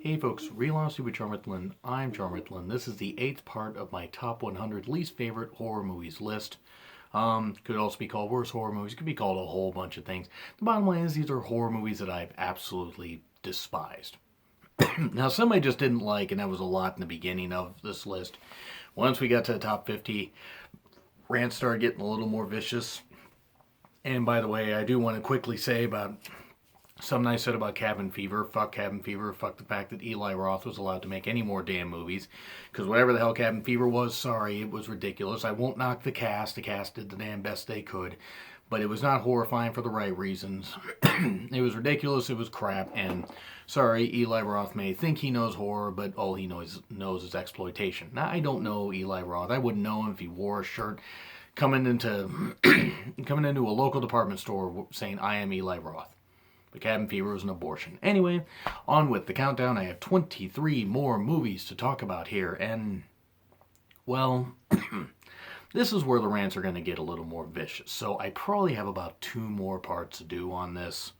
Hey folks, Real Honesty with Charmithlin. I'm Charmithlin. This is the 8th part of my top 100 least favorite horror movies list. Could also be called worst horror movies. Could be called a whole bunch of things. The bottom line is these are horror movies that I've absolutely despised. Now, some I just didn't like, and that was a lot in the beginning of this list. Once we got to the top 50, rants started getting a little more vicious. And by the way, I do want to quickly say about something I said about Cabin Fever. Fuck Cabin Fever. Fuck the fact that Eli Roth was allowed to make any more damn movies. Because whatever the hell Cabin Fever was, sorry, it was ridiculous. I won't knock the cast. The cast did the damn best they could. But it was not horrifying for the right reasons. It was ridiculous. It was crap. And sorry, Eli Roth may think he knows horror, but all he knows is exploitation. Now, I don't know Eli Roth. I wouldn't know him if he wore a shirt coming into a local department store saying, I am Eli Roth. The Cabin Fever was an abortion. Anyway, on with the countdown. I have 23 more movies to talk about here. And, well, this is where the rants are going to get a little more vicious. So I probably have about 2 more parts to do on this.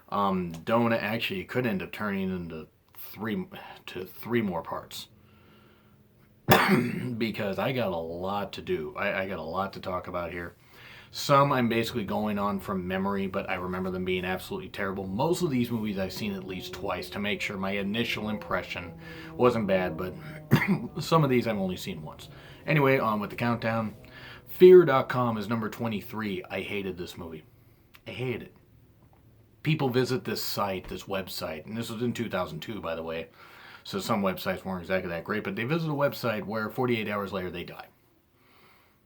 Don't actually, it could end up turning into three more parts. Because I got a lot to do. I got a lot to talk about here. Some I'm basically going on from memory, but I remember them being absolutely terrible. Most of these movies I've seen at least twice to make sure my initial impression wasn't bad, but some of these I've only seen once. Anyway, on with the countdown. Fear.com is number 23. I hated this movie. I hated it. People visit this site, this website, and this was in 2002, by the way, so some websites weren't exactly that great, but they visit a website where 48 hours later they die.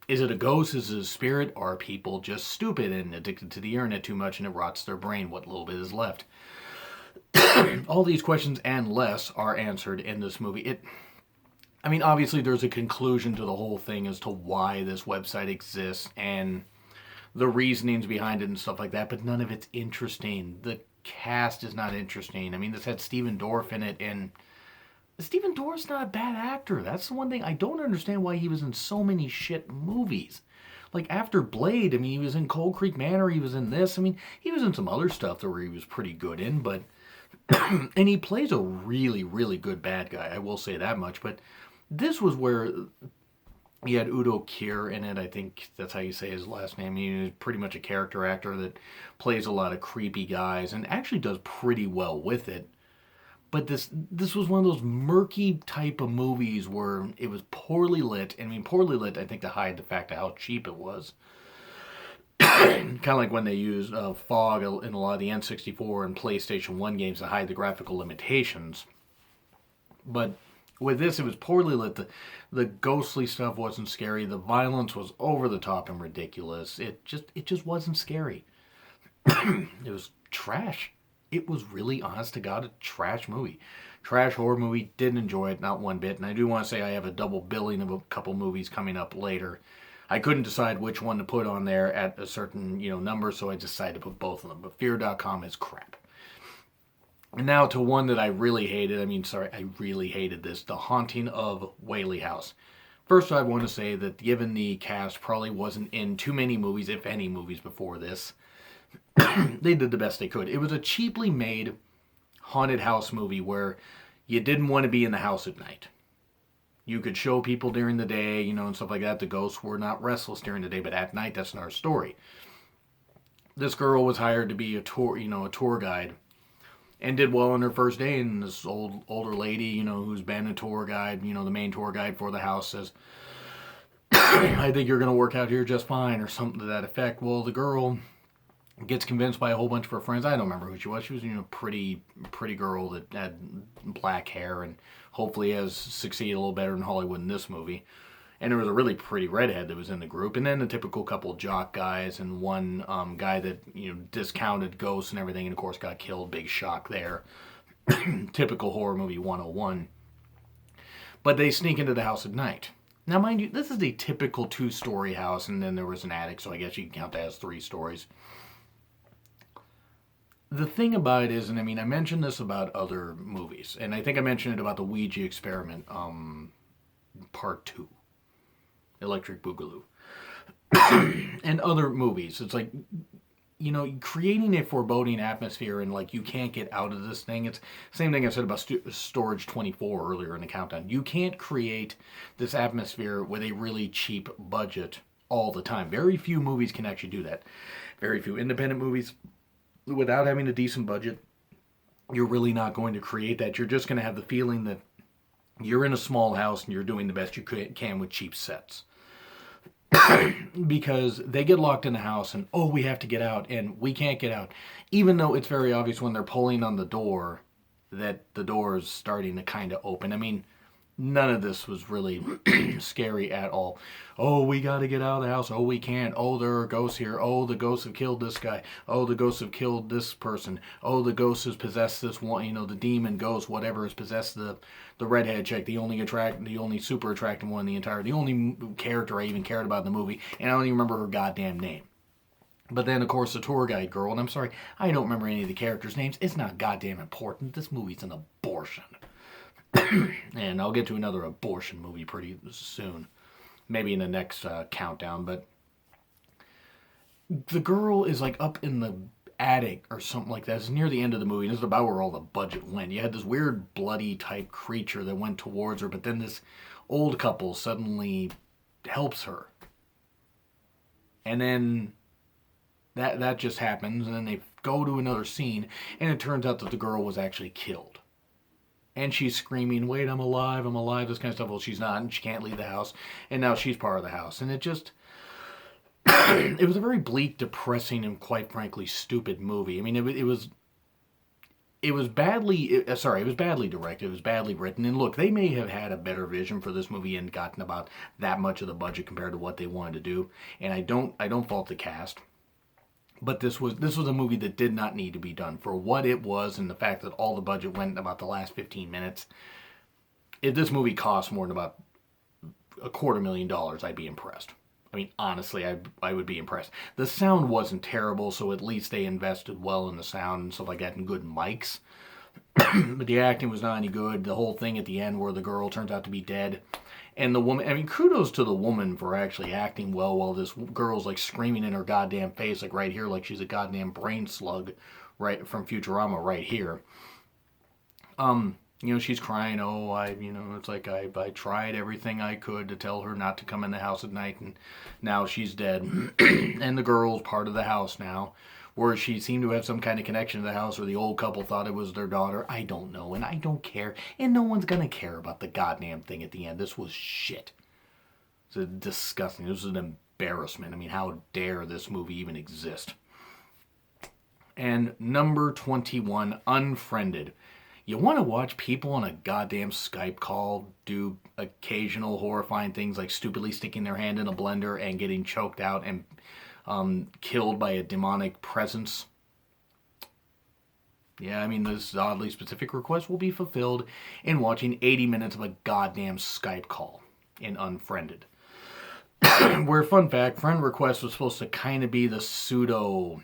Is it a ghost? Is it a spirit? Are people just stupid and addicted to the internet too much and it rots their brain? What little bit is left? All these questions and less are answered in this movie. Obviously there's a conclusion to the whole thing as to why this website exists and the reasonings behind it and stuff like that, but none of it's interesting. The cast is not interesting. This had Stephen Dorff in it, and Stephen Dorff's not a bad actor. That's the one thing I don't understand why he was in so many shit movies. Like after Blade, he was in Cold Creek Manor, he was in this. He was in some other stuff that where he was pretty good in, but and he plays a really, really good bad guy. I will say that much. But this was where he had Udo Kier in it. I think that's how you say his last name. He's pretty much a character actor that plays a lot of creepy guys and actually does pretty well with it. But this was one of those murky type of movies where it was poorly lit. Poorly lit, I think, to hide the fact of how cheap it was. Kind of like when they used fog in a lot of the N64 and PlayStation 1 games to hide the graphical limitations. But with this, it was poorly lit. The ghostly stuff wasn't scary. The violence was over the top and ridiculous. It just wasn't scary. It was trash. It was really, honest to God, a trash movie. Trash horror movie. Didn't enjoy it, not one bit. And I do want to say I have a double billing of a couple movies coming up later. I couldn't decide which one to put on there at a certain number, so I decided to put both of them. But Fear.com is crap. And now to one that I really hated. I really hated this. The Haunting of Whaley House. First, I want to say that given the cast probably wasn't in too many movies, if any movies before this, they did the best they could. It was a cheaply made haunted house movie where you didn't want to be in the house at night. You could show people during the day, and stuff like that. The ghosts were not restless during the day, but at night, that's another story. This girl was hired to be a tour guide, and did well on her first day. And this older lady, who's been a tour guide, the main tour guide for the house says, "I think you're going to work out here just fine," or something to that effect. Well, the girl gets convinced by a whole bunch of her friends. I don't remember who she was. She was, a pretty girl that had black hair and hopefully has succeeded a little better in Hollywood in this movie. And there was a really pretty redhead that was in the group. And then the typical couple jock guys and one guy that, discounted ghosts and everything and, of course, got killed. Big shock there. Typical horror movie 101. But they sneak into the house at night. Now, mind you, this is a typical 2-story house, and then there was an attic, so I guess you can count that as 3 stories. The thing about it is, and I mentioned this about other movies, and I think I mentioned it about the Ouija Experiment, Part 2, Electric Boogaloo, and other movies. It's like, creating a foreboding atmosphere and like you can't get out of this thing. It's the same thing I said about Storage 24 earlier in the countdown. You can't create this atmosphere with a really cheap budget all the time. Very few movies can actually do that. Very few independent movies, without having a decent budget, you're really not going to create that. You're just going to have the feeling that you're in a small house and you're doing the best you can with cheap sets. Because they get locked in the house and, oh, we have to get out, and we can't get out. Even though it's very obvious when they're pulling on the door that the door is starting to kind of open. I mean, none of this was really scary at all. Oh, we got to get out of the house. Oh, we can't. Oh, there are ghosts here. Oh, the ghosts have killed this guy. Oh, the ghosts have killed this person. Oh, the ghost has possessed this one. The demon ghost, whatever, has possessed the redhead chick, the only super attractive one in the only character I even cared about in the movie, and I don't even remember her goddamn name. But then, of course, the tour guide girl, and I'm sorry, I don't remember any of the characters' names. It's not goddamn important. This movie's an abortion. And I'll get to another abortion movie pretty soon. Maybe in the next countdown. But the girl is like up in the attic or something like that. It's near the end of the movie. And this is about where all the budget went. You had this weird bloody type creature that went towards her. But then this old couple suddenly helps her. And then that just happens. And then they go to another scene. And it turns out that the girl was actually killed. And she's screaming, wait, I'm alive, this kind of stuff. Well, she's not, and she can't leave the house. And now she's part of the house. And it just, it was a very bleak, depressing, and quite frankly, stupid movie. I mean, it was badly directed, it was badly written. And look, they may have had a better vision for this movie and gotten about that much of the budget compared to what they wanted to do. And I don't fault the cast. But this was a movie that did not need to be done for what it was, and the fact that all the budget went in about the last 15 minutes. If this movie cost more than about $250,000, I'd be impressed. I mean, honestly, I would be impressed. The sound wasn't terrible, so at least they invested well in the sound and stuff like that, and good mics. But the acting was not any good. The whole thing at the end where the girl turns out to be dead. And the woman, I mean, kudos to the woman for actually acting well while this girl's like screaming in her goddamn face, like right here, like she's a goddamn brain slug, right from Futurama right here. She's crying, it's like I tried everything I could to tell her not to come in the house at night, and now she's dead. And the girl's part of the house now, where she seemed to have some kind of connection to the house, or the old couple thought it was their daughter. I don't know, and I don't care, and no one's gonna care about the goddamn thing at the end. This was shit. It's disgusting. This was an embarrassment. I mean, how dare this movie even exist? And number 21, Unfriended. You want to watch people on a goddamn Skype call do occasional horrifying things like stupidly sticking their hand in a blender and getting choked out and killed by a demonic presence? Yeah, I mean, this oddly specific request will be fulfilled in watching 80 minutes of a goddamn Skype call in Unfriended. Where, fun fact, Friend Request was supposed to kind of be the pseudo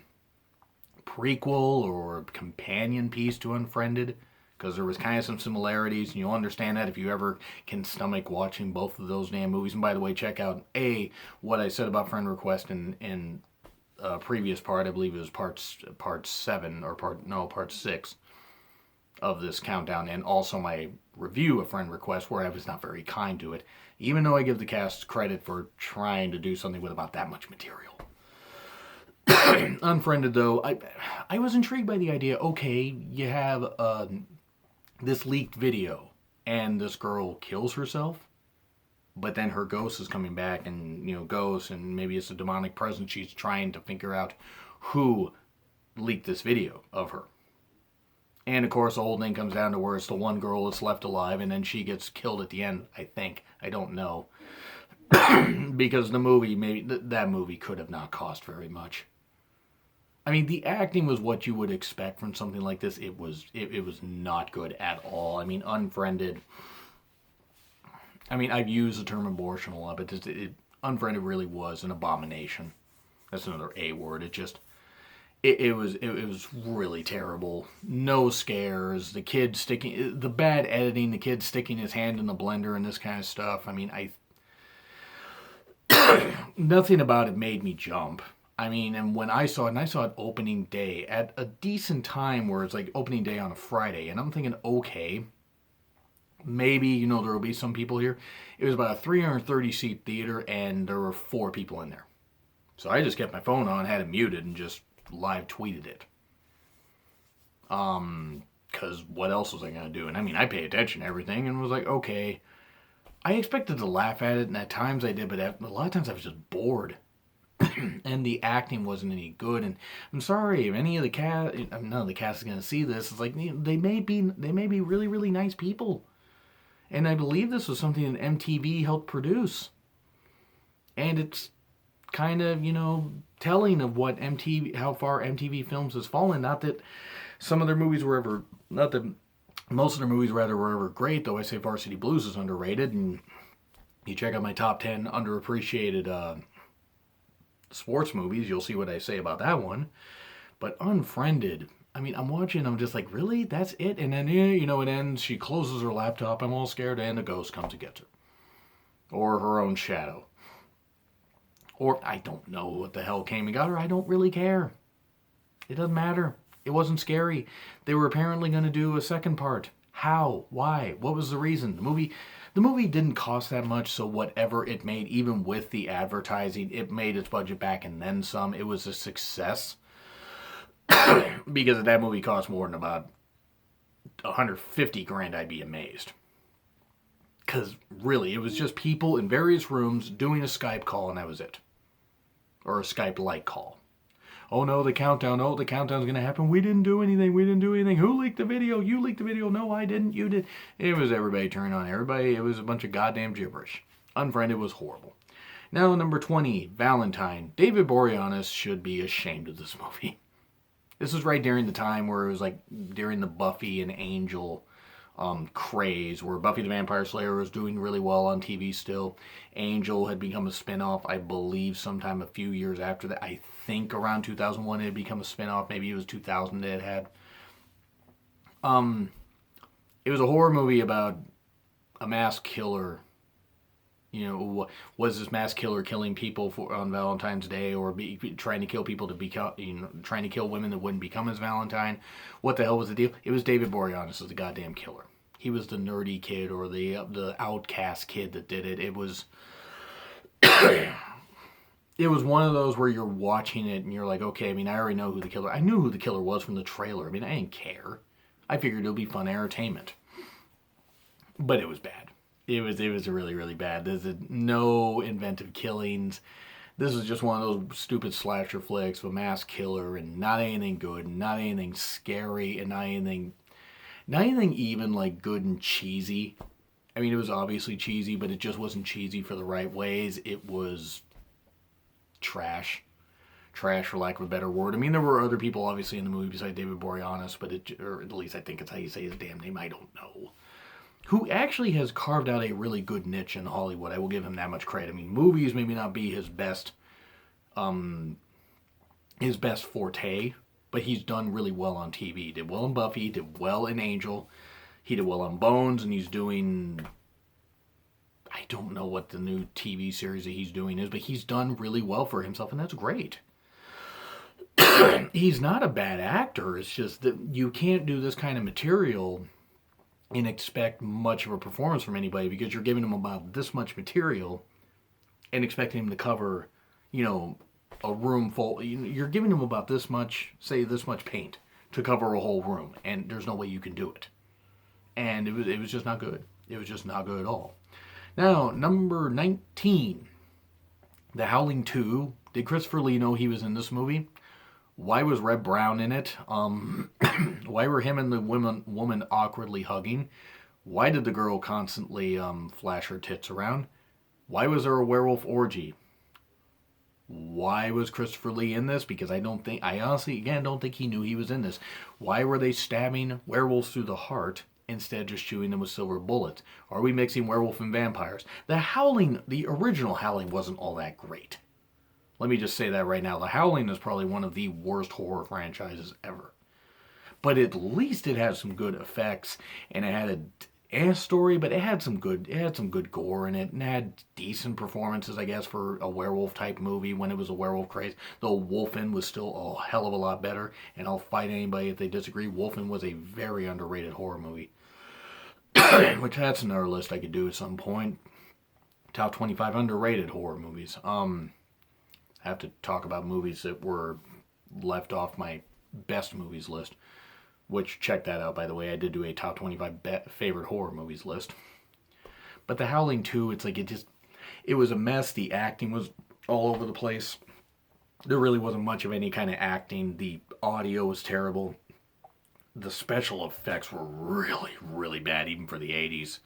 prequel or companion piece to Unfriended, because there was kind of some similarities, and you'll understand that if you ever can stomach watching both of those damn movies. And by the way, check out what I said about Friend Request in previous part. I believe it was part 7 or part 6 of this countdown, and also my review of Friend Request, where I was not very kind to it, even though I give the cast credit for trying to do something with about that much material. Unfriended, though, I was intrigued by the idea. Okay, you have this leaked video, and this girl kills herself, but then her ghost is coming back, and ghosts, and maybe it's a demonic presence. She's trying to figure out who leaked this video of her. And of course, the whole thing comes down to where it's the one girl that's left alive, and then she gets killed at the end, I think. I don't know. Because the movie, that movie could have not cost very much. I mean, the acting was what you would expect from something like this. It was not good at all. I mean, Unfriended. I mean, I've used the term abortion a lot, but Unfriended really was an abomination. That's another A word. It was really terrible. No scares. The bad editing. The kid sticking his hand in the blender and this kind of stuff. I mean, nothing about it made me jump. I mean, and when I saw it, and I saw it opening day at a decent time where it's like opening day on a Friday, and I'm thinking, okay, maybe, there will be some people here. It was about a 330 seat theater, and there were 4 people in there. So I just kept my phone on, had it muted, and just live tweeted it. Because what else was I going to do? And I mean, I pay attention to everything and was like, okay. I expected to laugh at it, and at times I did, but a lot of times I was just bored. And the acting wasn't any good. And I'm sorry if any of the cast, none of the cast is going to see this. It's like they may be really, really nice people. And I believe this was something that MTV helped produce. And it's kind of, telling of what how far MTV Films has fallen. Not that some of their movies were ever, not that most of their movies rather were ever great, though I say Varsity Blues is underrated. And you check out my top 10 underappreciated sports movies, you'll see what I say about that one. But Unfriended, I mean, I'm watching, I'm just like, really? That's it? And then, it ends, she closes her laptop, I'm all scared, and a ghost comes and gets her. Or her own shadow. Or, I don't know what the hell came and got her, I don't really care. It doesn't matter. It wasn't scary. They were apparently going to do a second part. How? Why? What was the reason? The movie didn't cost that much, so whatever it made, even with the advertising, it made its budget back and then some. It was a success. Because if that movie cost more than about 150 grand, I'd be amazed. Because really, it was just people in various rooms doing a Skype call, and that was it. Or a Skype-like call. Oh no, the countdown. Oh, the countdown's going to happen. We didn't do anything. Who leaked the video? You leaked the video. No, I didn't. You did. It was everybody turning on everybody. It was a bunch of goddamn gibberish. Unfriended was horrible. Now, number 20, Valentine. David Boreanaz should be ashamed of this movie. This was right during the time where it was like during the Buffy and Angel craze, where Buffy the Vampire Slayer was doing really well on TV still. Angel had become a spinoff, I believe, sometime a few years after that. I think around 2001 it had become a spinoff. Maybe it was 2000 it had. It was a horror movie about a mass killer. Was this mass killer killing people on Valentine's Day, or trying to kill people to become, trying to kill women that wouldn't become his Valentine? What the hell was the deal? It was David Boreanaz as the goddamn killer. He was the nerdy kid or the outcast kid that did it. It was it was one of those where you're watching it and you're like, okay, I mean, I already know who the killer. I knew who the killer was from the trailer. I mean, I didn't care. I figured it would be fun entertainment, but it was bad. It was really, really bad. There's no inventive killings. This is just one of those stupid slasher flicks of a mass killer, and not anything good, not anything scary, and not anything even like good and cheesy. I mean, it was obviously cheesy, but it just wasn't cheesy for the right ways. It was trash. Trash, for lack of a better word. I mean, there were other people obviously in the movie besides David Boreanaz, or at least I think it's how you say his damn name. I don't know. Who actually has carved out a really good niche in Hollywood. I will give him that much credit. I mean, movies maybe not be his best forte, but he's done really well on TV. He did well in Buffy, did well in Angel, he did well on Bones, and he's doing, I don't know what the new TV series that he's doing is, but he's done really well for himself, and that's great. He's not a bad actor. It's just that you can't do this kind of material and expect much of a performance from anybody, because you're giving him about this much material and expecting him to cover, a room full. You're giving him about this much, say this much paint to cover a whole room, and there's no way you can do it. And it was just not good. It was just not good at all. Now, number 19, The Howling 2. Did Christopher Lee know he was in this movie? Why was Red Brown in it? Why were him and the woman awkwardly hugging? Why did the girl constantly flash her tits around? Why was there a werewolf orgy? Why was Christopher Lee in this? Because I honestly, again, don't think he knew he was in this. Why were they stabbing werewolves through the heart instead of just shooting them with silver bullets? Are we mixing werewolf and vampires? The original Howling wasn't all that great. Let me just say that right now. The Howling is probably one of the worst horror franchises ever. But at least it had some good effects, and story, but it had some good gore in it, and it had decent performances, I guess, for a werewolf type movie when it was a werewolf craze. Though Wolfen was still a hell of a lot better, and I'll fight anybody if they disagree. Wolfen was a very underrated horror movie, which that's another list I could do at some point. Top 25 underrated horror movies. I have to talk about movies that were left off my best movies list. Which, check that out, by the way. I did do a top 25 favorite horror movies list. But The Howling 2, it's like it was a mess. The acting was all over the place. There really wasn't much of any kind of acting. The audio was terrible. The special effects were really, really bad, even for the 80s.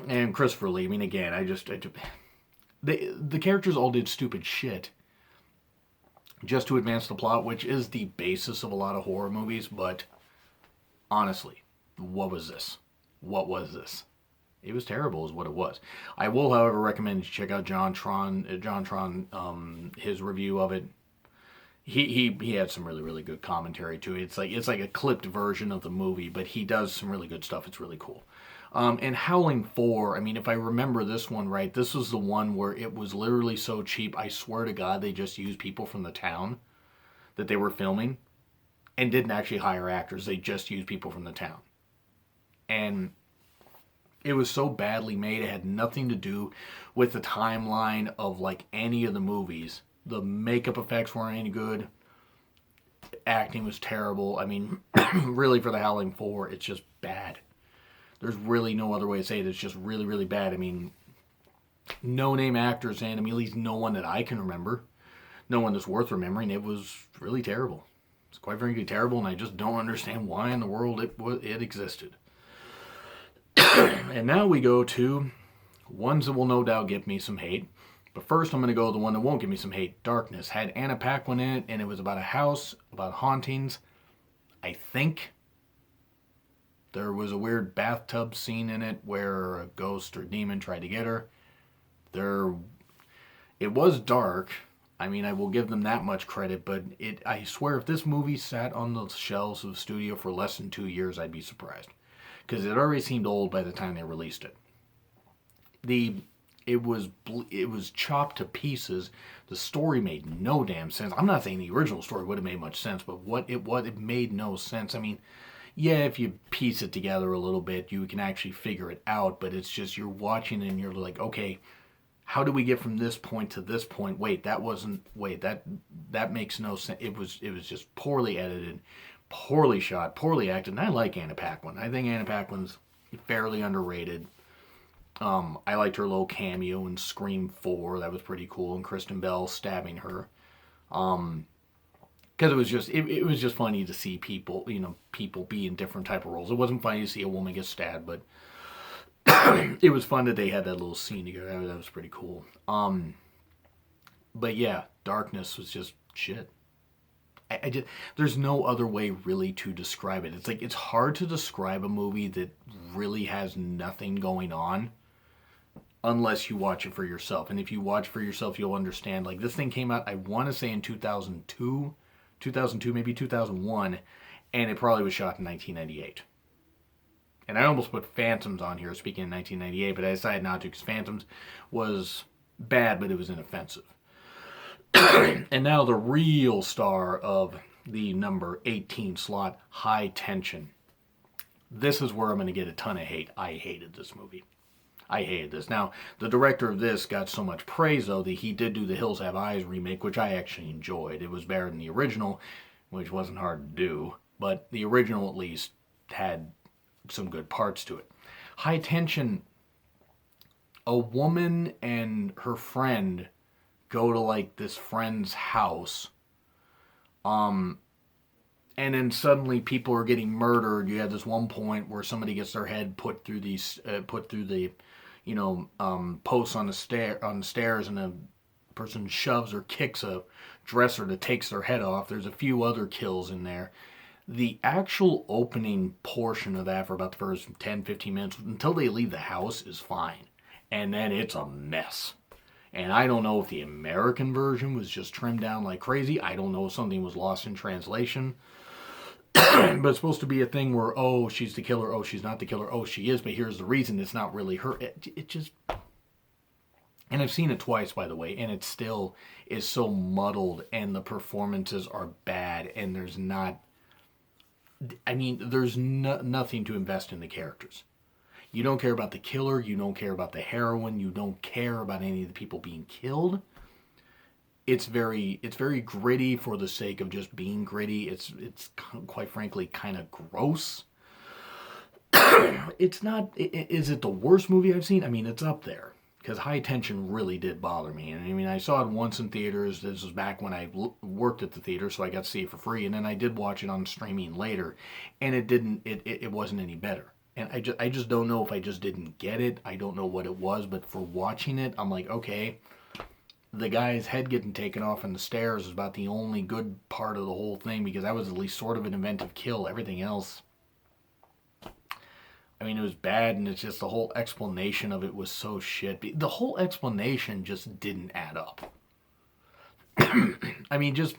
And Christopher Lee, I mean, again, the characters all did stupid shit just to advance the plot, which is the basis of a lot of horror movies, but honestly, what was this? What was this? It was terrible is what it was. I will, however, recommend you check out John Tron, his review of it. He had some really, really good commentary to it. It's like a clipped version of the movie, but he does some really good stuff. It's really cool. And Howling 4, I mean, if I remember this one right, this was the one where it was literally so cheap, I swear to God, they just used people from the town that they were filming and didn't actually hire actors. They just used people from the town. And it was so badly made, it had nothing to do with the timeline of like any of the movies. The makeup effects weren't any good. Acting was terrible. I mean, really for the Howling 4, it's just bad. There's really no other way to say it. It's just really, really bad. I mean, no-name actors, and I mean, at least no one that I can remember. No one that's worth remembering. It was really terrible. It's quite frankly terrible, and I just don't understand why in the world it existed. And now we go to ones that will no doubt give me some hate. But first, I'm going to go with the one that won't give me some hate. Darkness. Had Anna Paquin in it, and it was about a house, about hauntings. I think there was a weird bathtub scene in it where a ghost or demon tried to get her. It was dark. I mean, I will give them that much credit, but I swear if this movie sat on the shelves of the studio for less than 2 years, I'd be surprised. Because it already seemed old by the time they released it. It was chopped to pieces. The story made no damn sense. I'm not saying the original story would have made much sense, but it made no sense. I mean, yeah, if you piece it together a little bit, you can actually figure it out, but it's just you're watching and you're like, okay, how do we get from this point to this point? That makes no sense. It was just poorly edited, poorly shot, poorly acted, and I like Anna Paquin. I think Anna Paquin's fairly underrated. I liked her little cameo in Scream 4. That was pretty cool. And Kristen Bell stabbing her. Because it was just funny to see people be in different type of roles. It wasn't funny to see a woman get stabbed, but it was fun that they had that little scene together. That was pretty cool. But yeah, Darkness was just shit. There's no other way really to describe it. It's hard to describe a movie that really has nothing going on unless you watch it for yourself. And if you watch for yourself, you'll understand. Like, this thing came out, I want to say in 2002, maybe 2001, and it probably was shot in 1998. And I almost put Phantoms on here, speaking in 1998, but I decided not to because Phantoms was bad, but it was inoffensive. And now the real star of the number 18 slot, High Tension. This is where I'm going to get a ton of hate. I hated this movie. I hated this. Now, the director of this got so much praise, though, that he did do the Hills Have Eyes remake, which I actually enjoyed. It was better than the original, which wasn't hard to do, but the original at least had some good parts to it. High Tension, a woman and her friend go to like this friend's house, and then suddenly people are getting murdered. You have this one point where somebody gets their head put through the posts on the stairs, and a person shoves or kicks a dresser that takes their head off. There's a few other kills in there. The actual opening portion of that for about the first 10-15 minutes until they leave the house is fine, and then it's a mess. And I don't know if the American version was just trimmed down like crazy. I don't know if something was lost in translation. But it's supposed to be a thing where, oh, she's the killer, oh, she's not the killer, oh, she is, but here's the reason, it's not really her. It just... And I've seen it twice, by the way, and it still is so muddled, and the performances are bad, and there's not... I mean, there's nothing to invest in the characters. You don't care about the killer, you don't care about the heroine, you don't care about any of the people being killed. It's very gritty for the sake of just being gritty. It's quite frankly kind of gross. It's not... Is it the worst movie I've seen? I mean, it's up there. Because High Tension really did bother me. And I mean, I saw it once in theaters. This was back when I worked at the theater, so I got to see it for free. And then I did watch it on streaming later, and it wasn't any better. And I just don't know if I just didn't get it. I don't know what it was, but for watching it, I'm like, okay, the guy's head getting taken off in the stairs is about the only good part of the whole thing, because that was at least sort of an inventive kill. Everything else, I mean, it was bad, and it's just the whole explanation of it was so shit. The whole explanation just didn't add up. I mean, just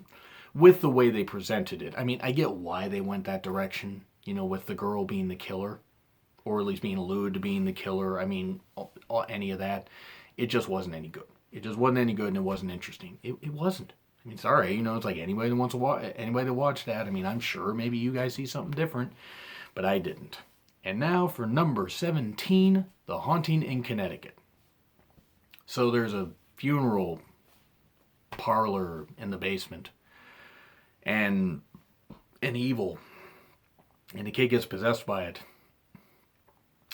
with the way they presented it. I mean, I get why they went that direction, you know, with the girl being the killer, or at least being alluded to being the killer. I mean, any of that. It just wasn't any good. It just wasn't any good, and it wasn't interesting. It wasn't. I mean, sorry, you know, it's like anybody that wants to watch, anybody that watched that. I mean, I'm sure maybe you guys see something different, but I didn't. And now for number 17, The Haunting in Connecticut. So there's a funeral parlor in the basement, and an evil, and the kid gets possessed by it,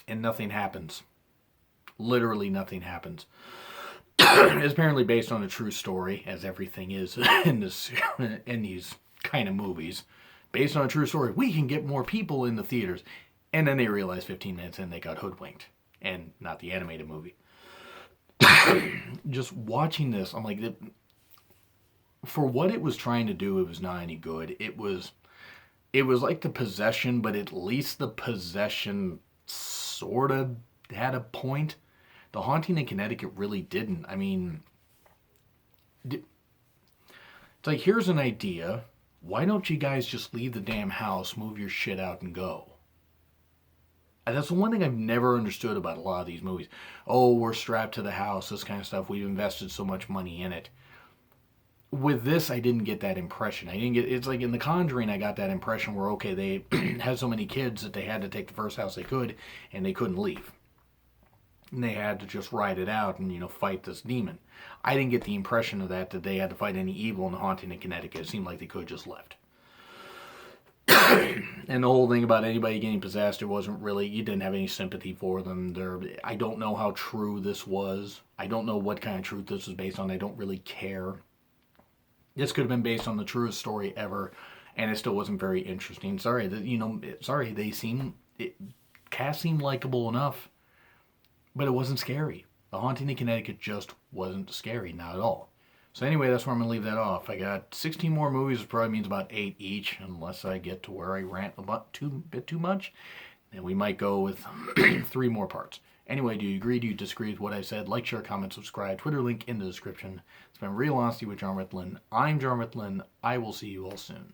and nothing happens. Literally nothing happens. It's apparently based on a true story, as everything is in these kind of movies. Based on a true story, we can get more people in the theaters. And then they realized 15 minutes in they got hoodwinked. And not the animated movie. Just watching this, I'm like, for what it was trying to do, it was not any good. It was like The Possession, but at least The Possession sort of had a point. The Haunting in Connecticut really didn't. I mean, it's like, here's an idea. Why don't you guys just leave the damn house, move your shit out, and go? And that's the one thing I've never understood about a lot of these movies. Oh, we're strapped to the house, this kind of stuff. We've invested so much money in it. With this, I didn't get that impression. It's like in The Conjuring, I got that impression where, okay, they had so many kids that they had to take the first house they could, and they couldn't leave. And they had to just ride it out and, you know, fight this demon. I didn't get the impression of that they had to fight any evil in The Haunting in Connecticut. It seemed like they could have just left. And the whole thing about anybody getting possessed, it wasn't really, you didn't have any sympathy for them. I don't know how true this was. I don't know what kind of truth this was based on. I don't really care. This could have been based on the truest story ever, and it still wasn't very interesting. Cast seemed likable enough, but it wasn't scary. The Haunting in Connecticut just wasn't scary, not at all. So anyway, that's where I'm going to leave that off. I got 16 more movies, which probably means about 8 each, unless I get to where I rant a bit too much. Then we might go with 3 more parts. Anyway, do you agree? Do you disagree with what I said? Like, share, comment, subscribe. Twitter link in the description. It's been Real Honesty with John Ritlin. I'm John Ritlin. I will see you all soon.